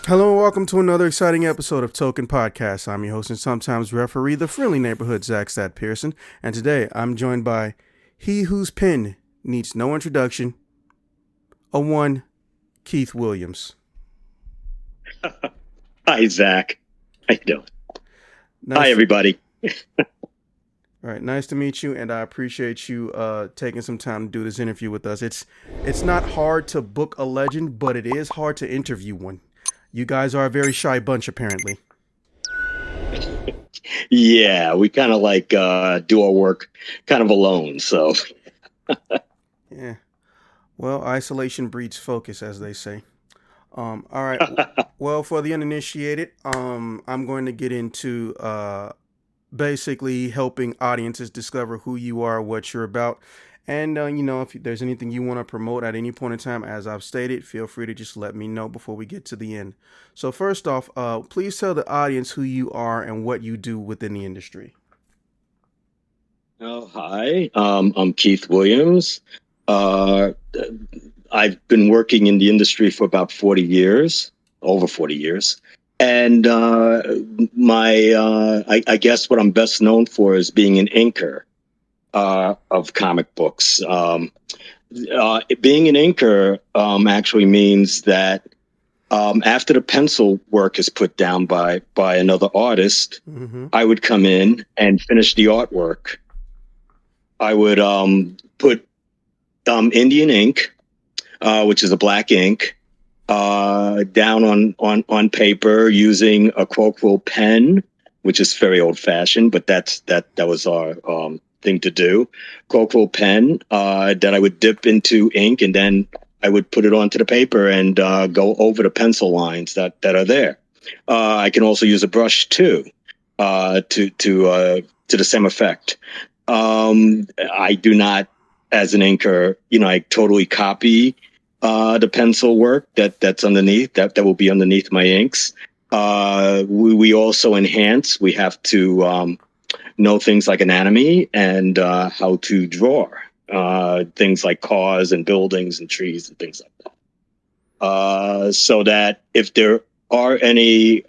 Hello and welcome to another exciting episode of Token Podcast. I'm your host and sometimes referee, the friendly neighborhood Zach Stat Pearson, and today I'm joined by he whose pen needs no introduction, a one, Keith Williams. Hi, Zach. How you doing? Nice Hi, everybody. All right, nice to meet you, and I appreciate you taking some time to do this interview with us. It's not hard to book a legend, but it is hard to interview one. You guys are a very shy bunch, apparently. Yeah, we kind of do our work kind of alone. So, Yeah. Well, isolation breeds focus, as they say. All right. Well, for the uninitiated, I'm going to get into basically helping audiences discover who you are, what you're about. And, if there's anything you want to promote at any point in time, as I've stated, feel free to just let me know before we get to the end. So first off, please tell the audience who you are and what you do within the industry. Hi. I'm Keith Williams. Uh, I've been working in the industry for about 40 years, over 40 years. And I guess what I'm best known for is being an inker of comic books. Being an inker actually means that after the pencil work is put down by another artist, I would come in and finish the artwork. I would put Indian ink, which is a black ink, down on paper using a quill pen, which is very old fashioned, but that was our thing to do. Quill pen that I would dip into ink, and then I would put it onto the paper and go over the pencil lines that are there. I can also use a brush too, to the same effect. I do not, as an inker, I totally copy the pencil work that's underneath. That will be underneath my inks. We also enhance. We have to know things like anatomy and how to draw things like cars and buildings and trees and things like that. So that if there are any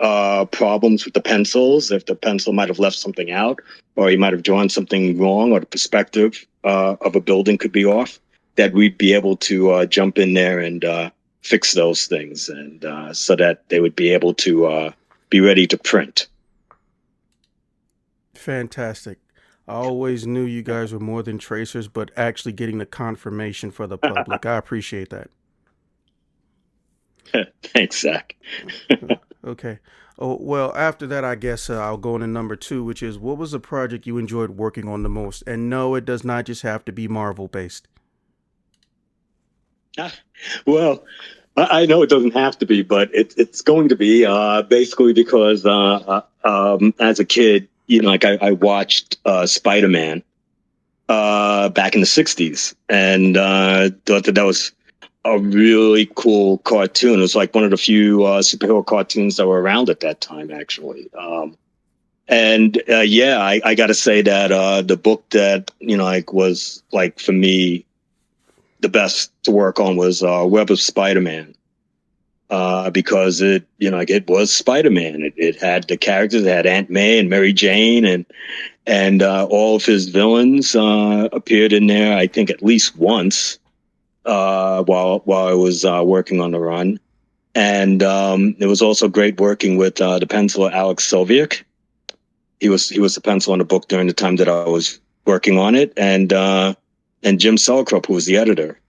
problems with the pencils, if the pencil might have left something out, or you might have drawn something wrong, or the perspective of a building could be off, that we'd be able to jump in there and fix those things, and so that they would be able to be ready to print. Fantastic. I always knew you guys were more than tracers, but actually getting the confirmation for the public. I appreciate that. Thanks, Zach. Okay. Oh, well, after that, I guess I'll go into number 2, which is what was the project you enjoyed working on the most? And no, it does not just have to be Marvel based. Well, I know it doesn't have to be, but it's going to be basically because as a kid, I watched Spider-Man back in the 60s, and thought that was a really cool cartoon. It was like one of the few superhero cartoons that were around at that time, actually. I got to say that the book that was like for me the best to work on was Web of Spider-Man, because it was Spider-Man. It had the characters. It had Aunt May and Mary Jane, and all of his villains appeared in there. I think at least once while I was working on the run, and it was also great working with the penciler Alex Soviak. He was the pencil on the book during the time that I was working on it, and Jim Selkrup, who was the editor.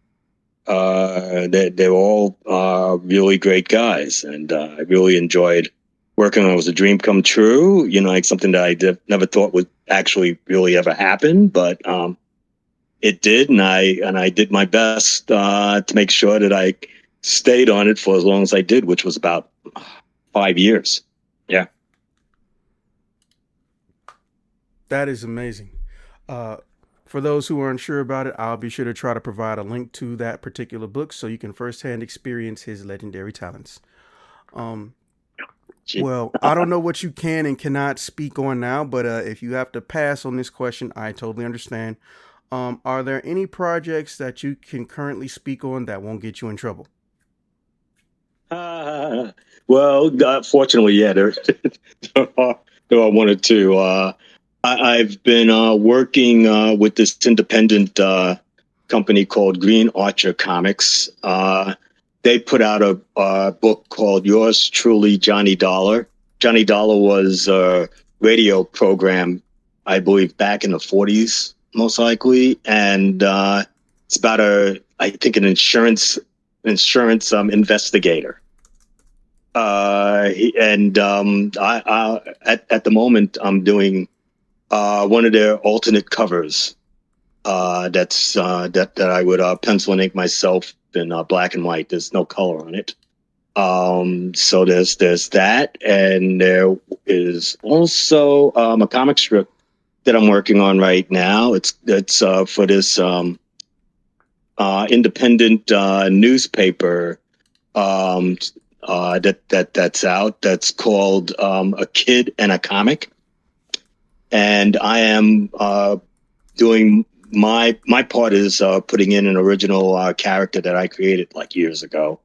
They were all really great guys, and I really enjoyed working on it. It was a dream come true, like something that I never thought would actually really ever happen, but it did, and I did my best to make sure that I stayed on it for as long as I did, which was about 5 years. Yeah. That is amazing. For those who are unsure about it, I'll be sure to try to provide a link to that particular book so you can firsthand experience his legendary talents. Well, I don't know what you can and cannot speak on now, but if you have to pass on this question, I totally understand. Are there any projects that you can currently speak on that won't get you in trouble? Well, fortunately, yeah, there there are one or two. I've been working with this independent company called Green Archer Comics. They put out a book called Yours Truly, Johnny Dollar. Johnny Dollar was a radio program, I believe, back in the 40s, most likely. And it's about I think, an insurance investigator. And at the moment, I'm doing one of their alternate covers. That I would pencil and ink myself in black and white. There's no color on it. So there's that, and there is also a comic strip that I'm working on right now. It's for this independent newspaper that's out. That's called A Kid and a Comic, and I am doing my part is putting in an original character that I created like years ago,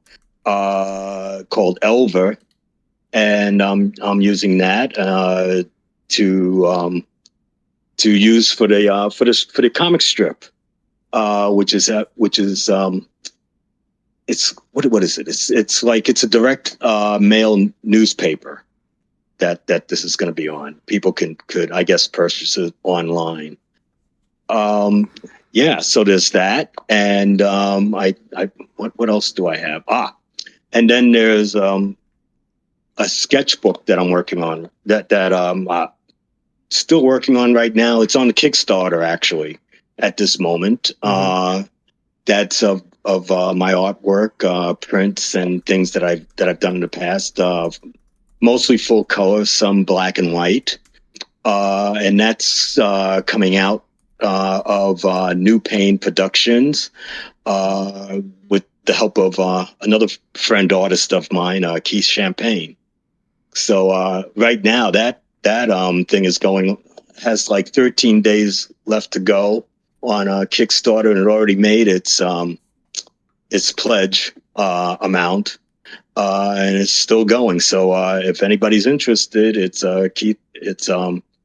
called Elver, and I'm using that to use for the comic strip, which is it's what is it? It's a direct mail newspaper that this is going to be on. People could I guess purchase it online. Yeah, so there's that, and what else do I have? And then there's a sketchbook that I'm working on that still working on right now. It's on the Kickstarter actually at this moment. Mm-hmm. That's of my artwork, prints and things that I've done in the past. Mostly full color, some black and white, and that's coming out of New Pain Productions, with the help of another friend artist of mine, Keith Champagne. So right now that thing has like 13 days left to go on Kickstarter, and it already made its pledge amount, and it's still going. So if anybody's interested, it's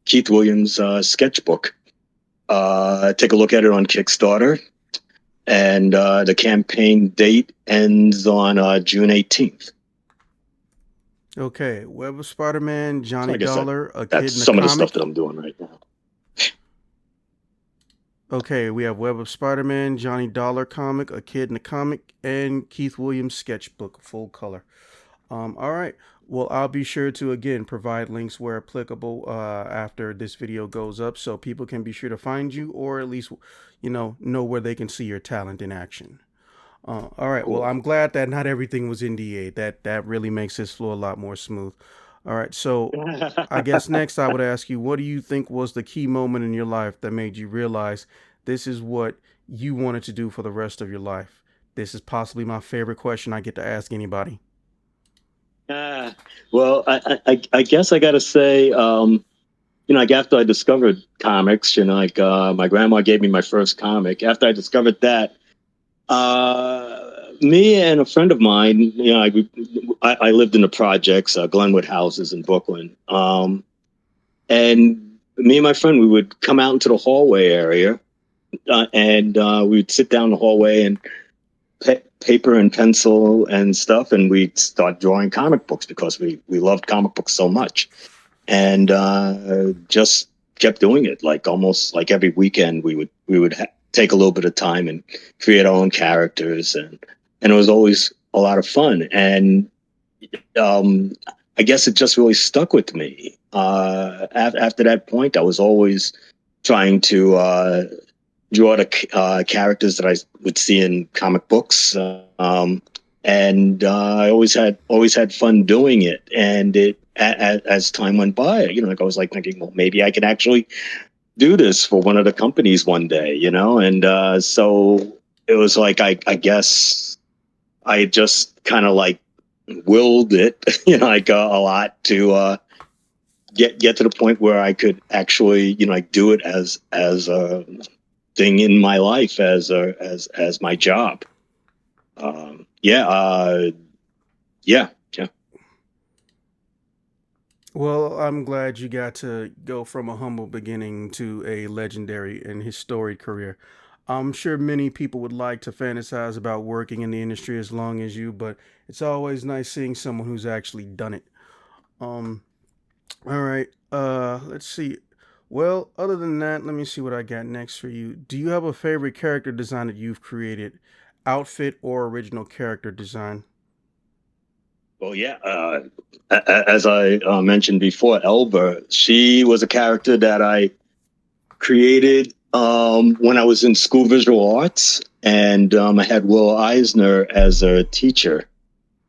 Keith Williams' sketchbook. Take a look at it on Kickstarter, and the campaign date ends on June 18th. Okay, Web of Spider-Man, Johnny Dollar, A Kid in a Comic. That's some of the stuff that I'm doing right now. Okay, we have Web of Spider-Man, Johnny Dollar comic, A Kid in a Comic, and Keith Williams sketchbook, full color. All right. Well, I'll be sure to, again, provide links where applicable after this video goes up, so people can be sure to find you, or at least, know where they can see your talent in action. All right. Cool. Well, I'm glad that not everything was NDA. That really makes this flow a lot more smooth. All right. So I guess next I would ask you, what do you think was the key moment in your life that made you realize this is what you wanted to do for the rest of your life? This is possibly my favorite question I get to ask anybody. Well, I guess I got to say, like after I discovered comics, like my grandma gave me my first comic. After I discovered that, me and a friend of mine, I lived in the projects, Glenwood houses in Brooklyn. And me and my friend, we would come out into the hallway area, and we would sit down in the hallway and paper and pencil and stuff, and we'd start drawing comic books because we loved comic books so much, and just kept doing it. Like almost like every weekend, we would take a little bit of time and create our own characters, and it was always a lot of fun. And I guess it just really stuck with me. After that point, I was always trying to draw the characters that I would see in comic books, and I always had fun doing it. And as time went by, I was like thinking, well, maybe I could actually do this for one of the companies one day, and so it was like I guess I just kind of like willed it, like a lot to get to the point where I could actually, do it as a thing in my life, as my job. Yeah. Well, I'm glad you got to go from a humble beginning to a legendary and historic career. I'm sure many people would like to fantasize about working in the industry as long as you, but it's always nice seeing someone who's actually done it. Um, all right. Let's see. Well, other than that, let me see what I got next for you. Do you have a favorite character design that you've created? Outfit or original character design? Well, yeah. As I mentioned before, Elba, she was a character that I created when I was in school visual arts, and I had Will Eisner as a teacher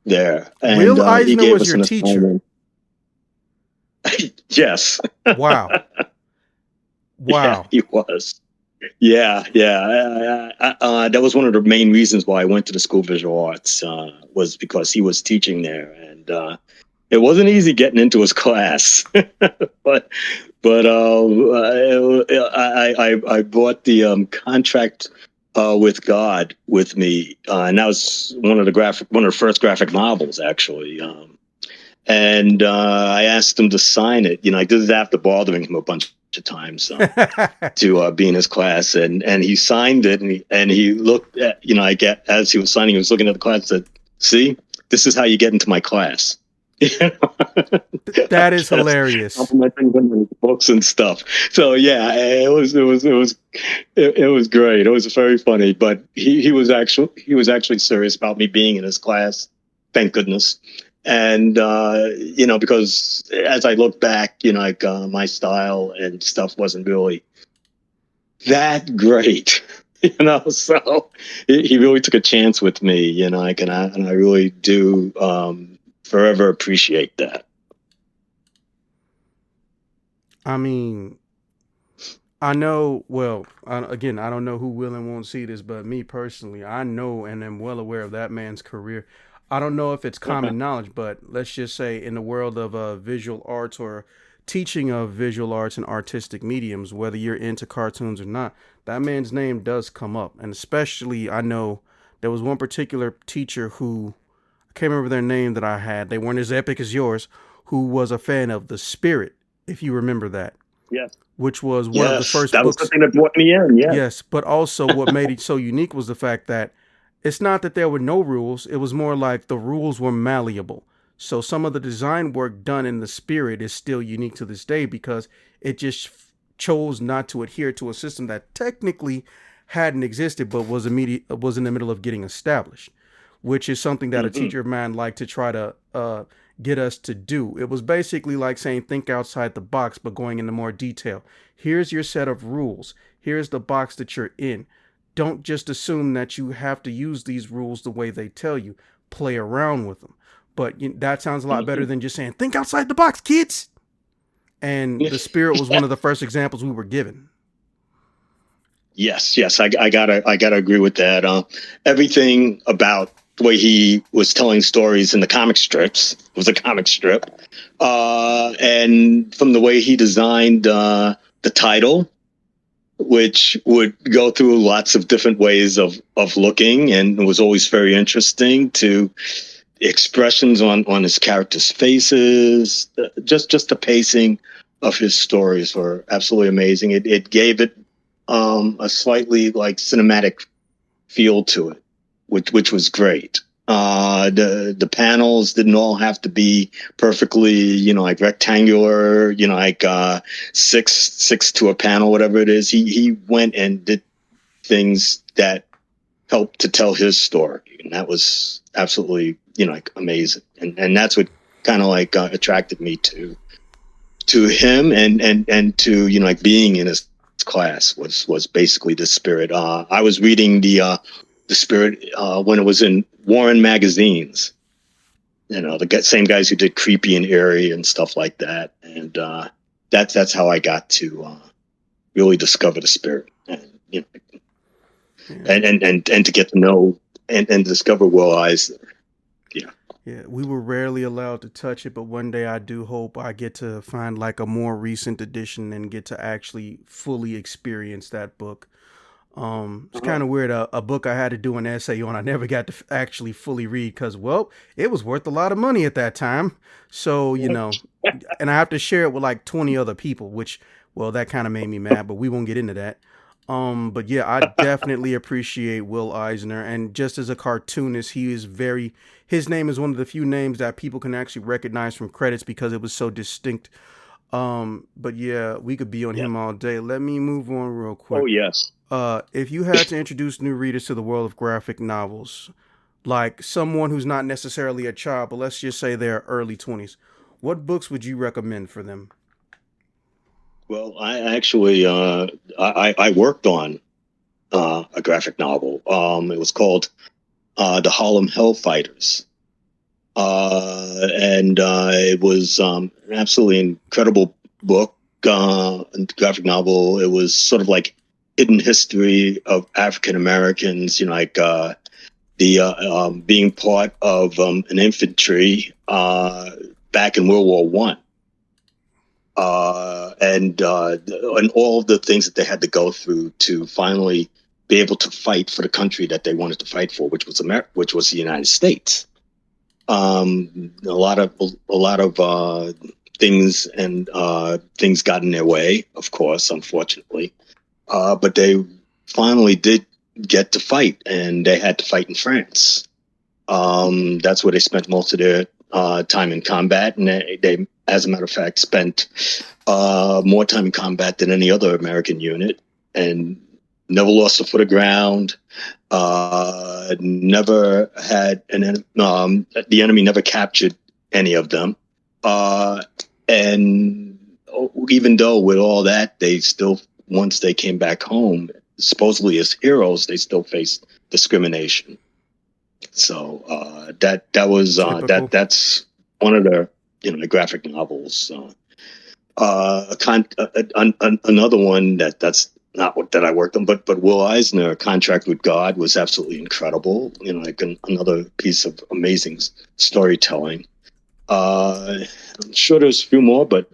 there, and Will he Eisner gave was us your an teacher. assignment. Yes, Wow. yeah, Wow. he was. Yeah, yeah. That was one of the main reasons why I went to the school visual arts was because he was teaching there, and it wasn't easy getting into his class. but I bought the contract with God with me, and that was one of the first graphic novels actually. And I asked him to sign it. I did it after bothering him a bunch of times to be in his class, and he signed it, and he looked at I get as he was signing, he was looking at the class and said, "See, this is how you get into my class." That is Just hilarious. complimenting him with books and stuff. So yeah, it was great. It was very funny, but he was actually serious about me being in his class. Thank goodness. And because as I look back, like my style and stuff wasn't really that great. So he really took a chance with me, and I really do forever appreciate that. I mean, I know, well, again, I don't know who will and won't see this, but me personally, I know and am well aware of that man's career. I don't know if it's common knowledge, but let's just say in the world of visual arts or teaching of visual arts and artistic mediums, whether you're into cartoons or not, that man's name does come up. And especially, I know there was one particular teacher who, I can't remember their name that I had, they weren't as epic as yours, who was a fan of The Spirit, if you remember that, Yes. which was one of the Yes, first that was the books. thing that brought me in. Yes. Yes, but also what made it so unique was the fact that it's not that there were no rules, it was more like the rules were malleable. So some of the design work done in the spirit is still unique to this day because it just chose not to adhere to a system that technically hadn't existed but was in the middle of getting established, which is something that a Hmm. teacher of mine liked to try to get us to do. It was basically like saying think outside the box, but going into more detail. Here's your set of rules. Here's the box that you're in. Don't just assume that you have to use these rules the way they tell you. Play around with them. But that sounds a lot better Hmm. than just saying think outside the box, kids. And the spirit was one of the first examples we were given. Yes, yes, I gotta agree with that. Everything about the way he was telling stories in the comic strips, it was a comic strip, and from the way he designed the title, which would go through lots of different ways of looking, and it was always very interesting to expressions on his characters' faces. Just the pacing of his stories were absolutely amazing. It gave it a slightly like cinematic feel to it, which was great. The panels didn't all have to be perfectly, like rectangular, like six to a panel, whatever it is. He went and did things that helped to tell his story, and that was absolutely, like amazing. And that's what kind of like attracted me to him, and to like being in his class was basically the spirit. I was reading the spirit when it was in Warren magazines. The same guys who did Creepy and Eerie and stuff like that, and that's how I got to really discover the spirit, and Yeah. and to get to know and discover Will Eisner. Yeah. Yeah, we were rarely allowed to touch it, but one day I do hope I get to find like a more recent edition and get to actually fully experience that book. It's kind of weird. A book I had to do an essay on, I never got to actually fully read because, well, it was worth a lot of money at that time. So, and I have to share it with like 20 other people, which, well, that kind of made me mad, but we won't get into that. But yeah, I definitely appreciate Will Eisner. And just as a cartoonist, his name is one of the few names that people can actually recognize from credits because it was so distinct. But yeah, we could be on Yeah. him all day. Let me move on real Oh quick. yes. If you had to introduce new readers to the world of graphic novels, like someone who's not necessarily a child, but let's just say they're early 20s, what books would you recommend for them? Well, I actually I worked on a graphic novel. It was called The Harlem Hellfighters. And it was an absolutely incredible book, graphic novel. It was sort of like hidden history of African Americans, like the being part of an infantry back in World War One, and all of the things that they had to go through to finally be able to fight for the country that they wanted to fight for, which was which was the United States. A lot of things and things got in their way, of course, unfortunately. But they finally did get to fight, and they had to fight in France. That's where they spent most of their time in combat, and they, as a matter of fact, spent more time in combat than any other American unit, and never lost a foot of ground. Never had the enemy never captured any of them. And even though with all that, they still, once they came back home, supposedly as heroes, they still faced discrimination. So Typical. that's one of the graphic novels. Another one that's not what that I worked on, but Will Eisner, Contract with God, was absolutely incredible. Like another piece of amazing storytelling. I'm sure there's a few more, but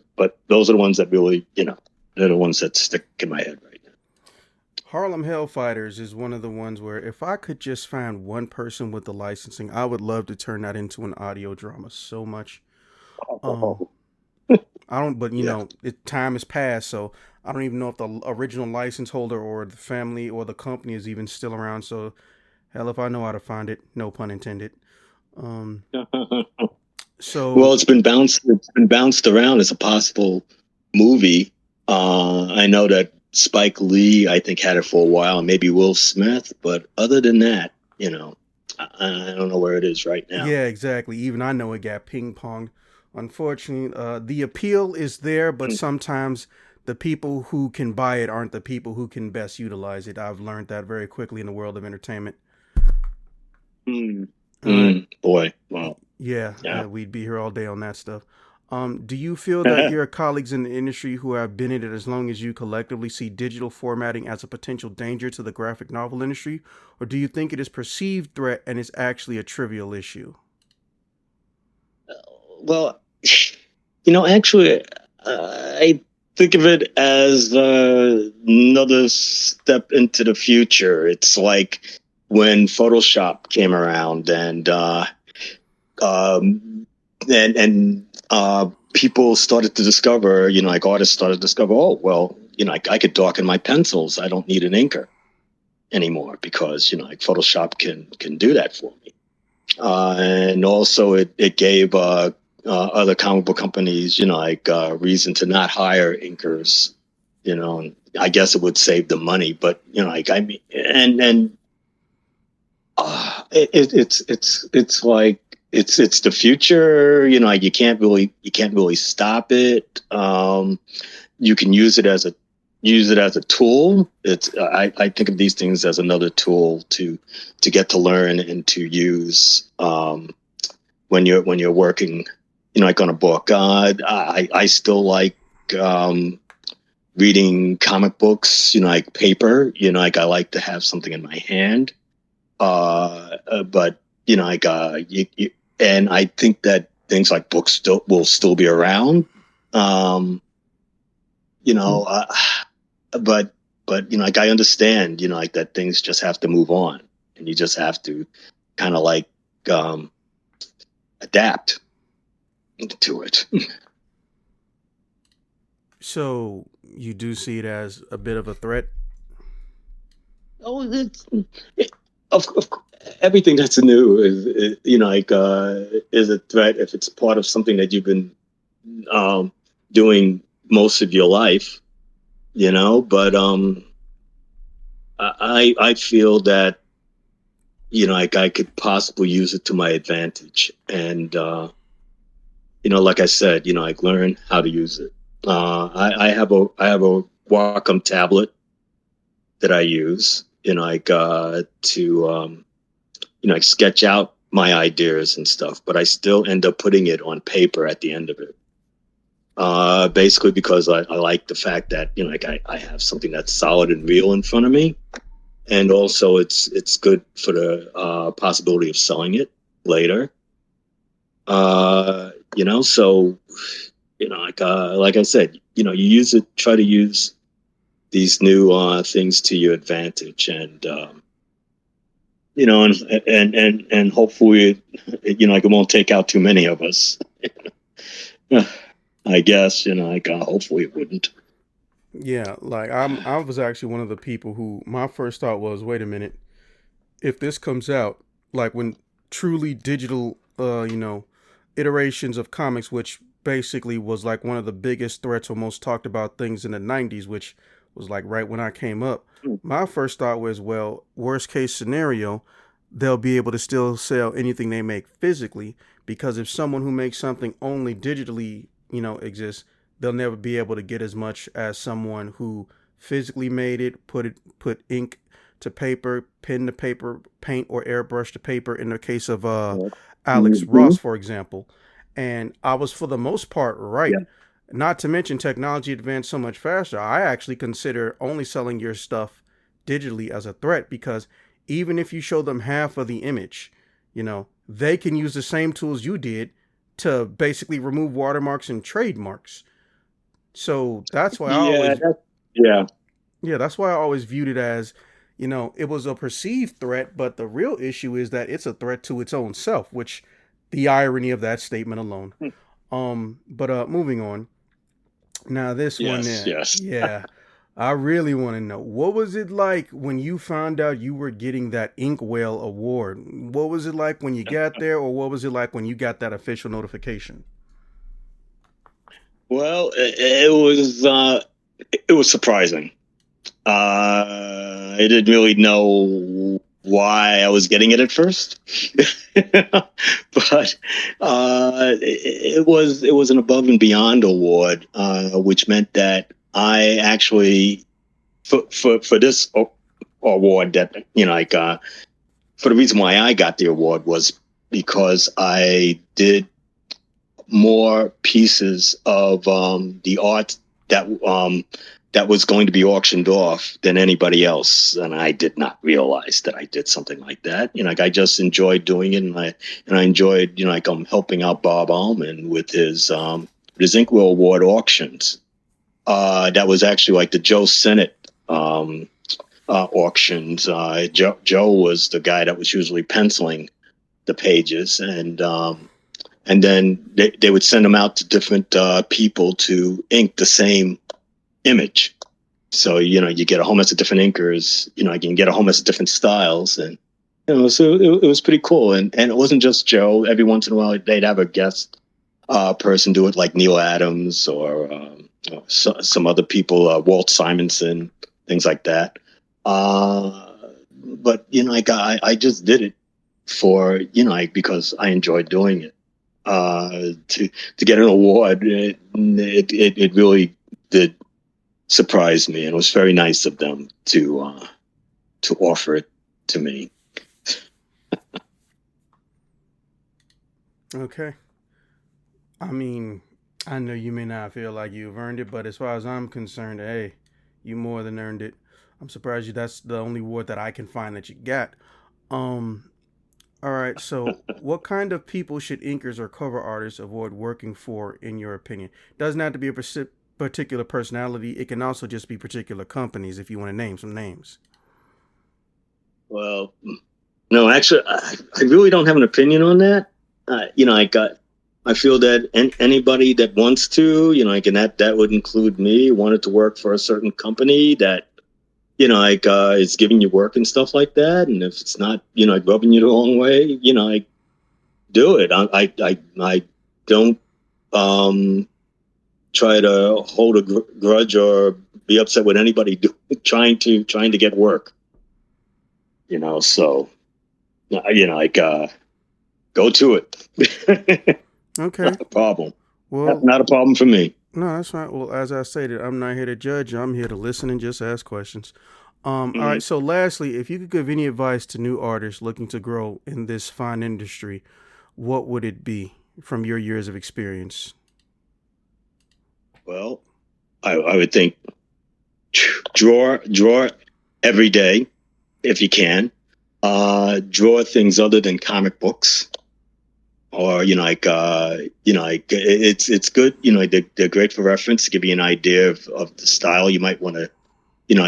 those are the ones that really, they're the ones that stick in my head right now. Harlem Hellfighters is one of the ones where if I could just find one person with the licensing, I would love to turn that into an audio drama so much. Um, Oh, I don't, but yeah. time has passed, so I don't even know if the original license holder or the family or the company is even still around. So, hell, if I know how to find it, no pun intended. Um, Well, so it's been bounced around as a possible movie. I know that Spike Lee, I think, had it for a while, and maybe Will Smith. But other than that, I don't know where it is right now. yeah, exactly. Even I know it got ping ponged. Unfortunately, the appeal is there, but sometimes the people who can buy it aren't the people who can best utilize it. I've learned that very quickly in the world of entertainment. Mm. All right. Boy, well, Yeah, yeah. we'd be here all day on that stuff. Do you feel that your colleagues in the industry who have been in it as long as you collectively see digital formatting as a potential danger to the graphic novel industry, or do you think it is perceived threat and is actually a trivial issue? Well, actually, I think of it as another step into the future. It's like when Photoshop came around, um, and people started to discover, like artists started to discover, oh well, I could darken my pencils. I don't need an inker anymore because like Photoshop can do that for me. And also it gave other comic book companies, like reason to not hire inkers. And I guess it would save them money, but like I mean, and it's like it's the future. Like you can't really stop it. You can use it as a tool. I think of these things as another tool to get to learn and to use when you're working, like on a book. I still like reading comic books, like paper. Like I like to have something in my hand. But like and I think that things like books will still be around. Um, you know, uh, but but like I understand, like that things just have to move on, and you just have to kind of like um, adapt to it. So you do see it as a bit of a threat? Oh, it, of everything that's new is like is a threat if it's part of something that you've been um, doing most of your life, But I feel that like I could possibly use it to my advantage, and like I said, like learn how to use it. I have a Wacom tablet that I use, like to like sketch out my ideas and stuff, but I still end up putting it on paper at the end of it. Basically because I like the fact that like I have something that's solid and real in front of me, and also it's good for the possibility of selling it later. So like I said, you use it, try to use these new things to your advantage, and and hopefully, like it won't take out too many of us. I guess, like hopefully it wouldn't. Yeah, like I was actually one of the people who my first thought was, wait a minute, if this comes out, like when truly digital iterations of comics, which basically was like one of the biggest threats or most talked about things in the 90s, which was like right when I came up, my first thought was, well, worst case scenario, they'll be able to still sell anything they make physically, because if someone who makes something only digitally, exists, they'll never be able to get as much as someone who physically made it, put ink to paper, pen to paper, paint or airbrush to paper. In the case of Alex Mm-hmm. Ross, for example, and I was for the most part Yeah. right. Not to mention technology advanced so much faster. I actually consider only selling your stuff digitally as a threat, because even if you show them half of the image, they can use the same tools you did to basically remove watermarks and trademarks. So that's why I Yeah. always Yeah. yeah, that's why I always viewed it as, it was a perceived threat, but the real issue is that it's a threat to its own self, which the irony of that statement alone. But moving on. Now this one Yes. there, Yes. yeah. I really want to know, what was it like when you found out you were getting that Inkwell award? What was it like when you got there, or what was it like when you got that official notification? Well, it was surprising. I didn't really know why I was getting it at first, but it was an above and beyond award, which meant that I actually for this award that like for the reason why I got the award was because I did more pieces of the art that that was going to be auctioned off than anybody else, and I did not realize that I did something like that. Like I just enjoyed doing it, and I enjoyed like helping out Bob Allman with his Inkwell Award auctions. That was actually like the Joe Sennett auctions. Joe was the guy that was usually penciling the pages, and then they would send them out to different people to ink the same image. So you get a whole mess of different inkers. You can get a whole mess of different styles, and so it was pretty cool. And it wasn't just Joe. Every once in a while, they'd have a guest person do it, like Neil Adams or some other people, Walt Simonson, things like that. But like I just did it for like because I enjoyed doing it. To get an award, it really did surprise me, and it was very nice of them to offer it to me. Okay. I mean, I know you may not feel like you've earned it, but as far as I'm concerned, hey, you more than earned it. I'm surprised you that's the only award that I can find that you got. Um, all right, so what kind of people should inkers or cover artists avoid working for, in your opinion? Doesn't have to be a particular personality. It can also just be particular companies if you want to name some names. Well, no, actually, I really don't have an opinion on that. I feel that anybody that wants to, and that would include me, wanted to work for a certain company that, is giving you work and stuff like that. And if it's not, rubbing you the wrong way, do it. I don't, try to hold a grudge or be upset with anybody trying to get work, so, go to it. Okay. Not a problem. Well, Not a problem for me. no, that's fine. Well, as I stated, I'm not here to judge. I'm here to listen and just ask questions. All right. So, lastly, if you could give any advice to new artists looking to grow in this fine industry, what would it be from your years of experience? Well, I would think draw every day if you can. Draw things other than comic books, or it's good. They're great for reference to give you an idea of the style you might want to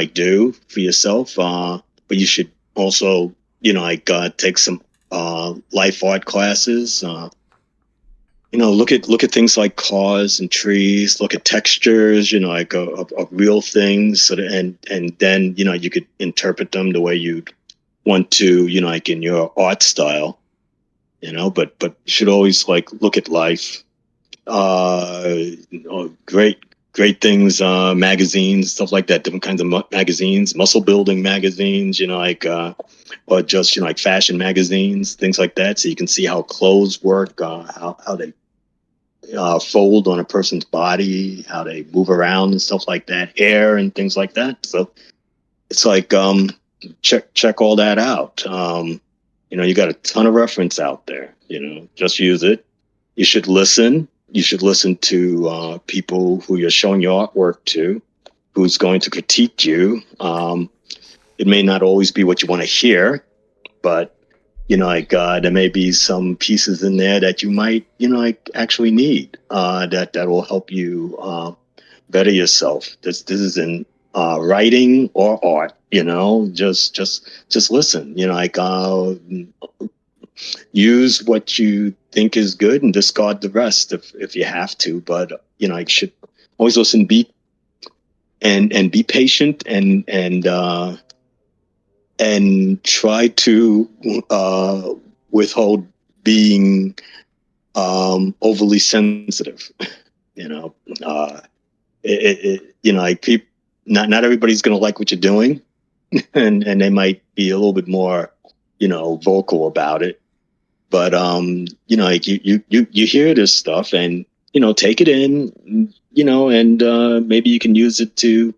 do for yourself. But you should also take some life art classes. Look at things like cars and trees. Look at textures, of real things, and then you could interpret them the way you'd want to, in your art style. But you should always look at life. Great things, magazines, stuff like that. Different kinds of magazines, muscle building magazines, or just fashion magazines, things like that. So you can see how clothes work, how they fold on a person's body, how they move around and stuff like that, hair and things like that. So it's check all that out. You got a ton of reference out there. Just use it. You should listen. You should listen to people who you're showing your artwork to, who's going to critique you. It may not always be what you want to hear, but there may be some pieces in there that you might actually need that will help you better yourself. This is in writing or art. Just listen. Use what you think is good and discard the rest if you have to. But you should always listen, be patient and try to withhold being overly sensitive. Not everybody's going to like what you're doing, and they might be a little bit more vocal about it. But you hear this stuff and take it in, and maybe you can use it to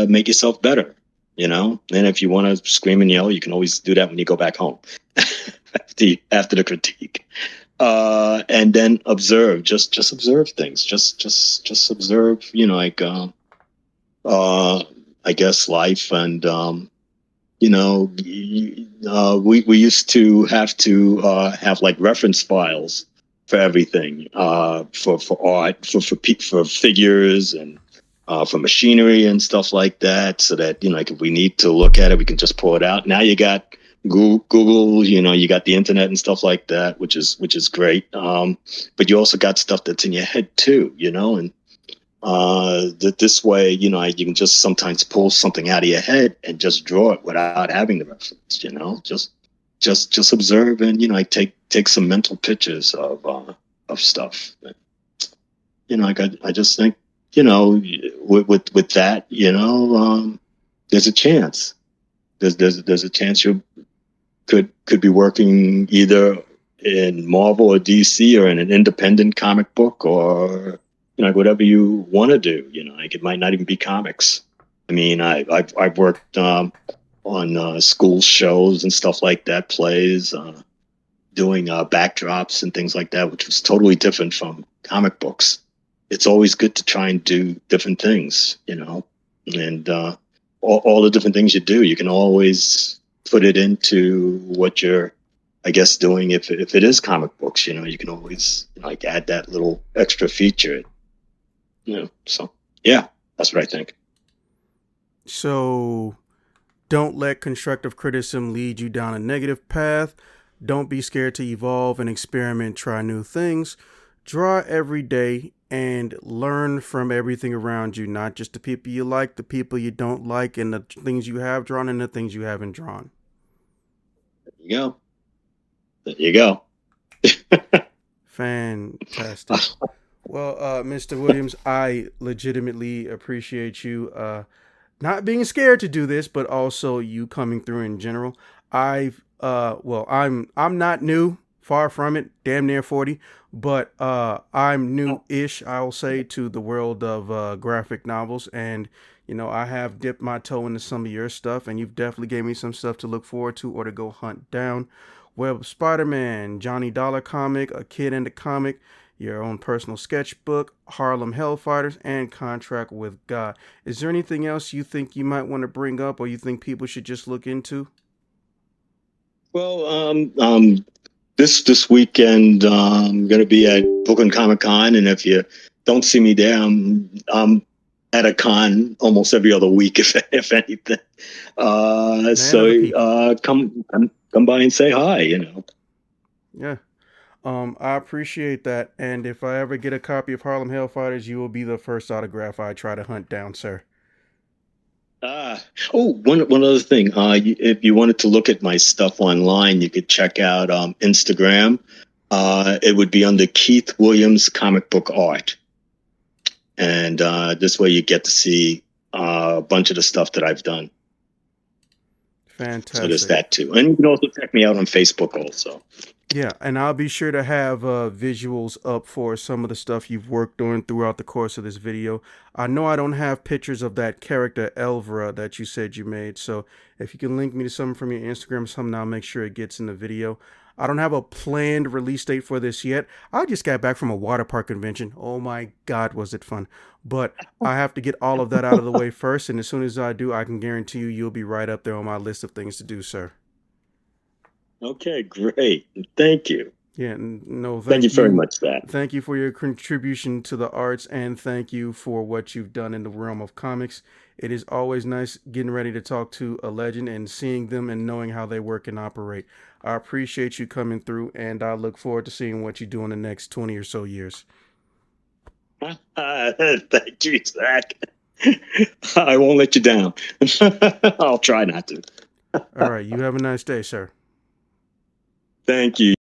make yourself better. And if you want to scream and yell, you can always do that when you go back home after the critique. And then observe, just observe things, just observe, I guess life. And, we used to have reference files for everything, for art, for figures and, for machinery and stuff like that, so that if we need to look at it, we can just pull it out. Now you got Google, you got the internet and stuff like that, which is great. But you also got stuff that's in your head too, and this way, you can just sometimes pull something out of your head and just draw it without having the reference. Just observe and take some mental pictures of stuff. I just think. With that, there's a chance. There's a chance you could be working either in Marvel or DC or in an independent comic book or whatever you want to do. It might not even be comics. I mean, I've worked on school shows and stuff like that, plays, doing backdrops and things like that, which was totally different from comic books. It's always good to try and do different things, and all the different things you do, you can always put it into what you're, I guess, doing. If it is comic books, you can always add that little extra feature. So yeah, that's what I think. So don't let constructive criticism lead you down a negative path. Don't be scared to evolve and experiment, try new things. Draw every day and learn from everything around you, not just the people you like, the people you don't like, and the things you have drawn and the things you haven't drawn. There you go. There you go. Fantastic. Well, Mr. Williams, I legitimately appreciate you not being scared to do this, but also you coming through in general. I'm not new, far from it, damn near 40, but I'm new-ish, I will say, to the world of graphic novels, and I have dipped my toe into some of your stuff, and you've definitely gave me some stuff to look forward to or to go hunt down. Web of Spider-Man, Johnny Dollar comic, A Kid and a Comic, your own personal sketchbook, Harlem Hellfighters, and Contract with God. Is there anything else you think you might want to bring up or you think people should just look into? Well, this weekend I'm going to be at Brooklyn Comic Con, and if you don't see me there, I'm at a con almost every other week, if anything. Man of the people. Come by and say hi. Yeah. I appreciate that. And if I ever get a copy of Harlem Hellfighters, you will be the first autograph I try to hunt down, sir. One other thing. If you wanted to look at my stuff online, you could check out Instagram. It would be under Keith Williams Comic Book Art, and this way you get to see a bunch of the stuff that I've done. Fantastic. So there's that too, and you can also check me out on Facebook also. Yeah, and I'll be sure to have visuals up for some of the stuff you've worked on throughout the course of this video. I know I don't have pictures of that character Elvira that you said you made, so if you can link me to something from your Instagram or something, I'll make sure it gets in the video. I don't have a planned release date for this yet. I just got back from a water park convention. Oh my God, was it fun. But I have to get all of that out of the way first, and as soon as I do, I can guarantee you'll be right up there on my list of things to do, sir. Okay, great. Thank you. Yeah, no, Thank you very much, Zach. thank you for your contribution to the arts, and thank you for what you've done in the realm of comics. It is always nice getting ready to talk to a legend and seeing them and knowing how they work and operate. I appreciate you coming through, and I look forward to seeing what you do in the next 20 or so years. Thank you, Zach. I won't let you down. I'll try not to. All right, you have a nice day, sir. Thank you.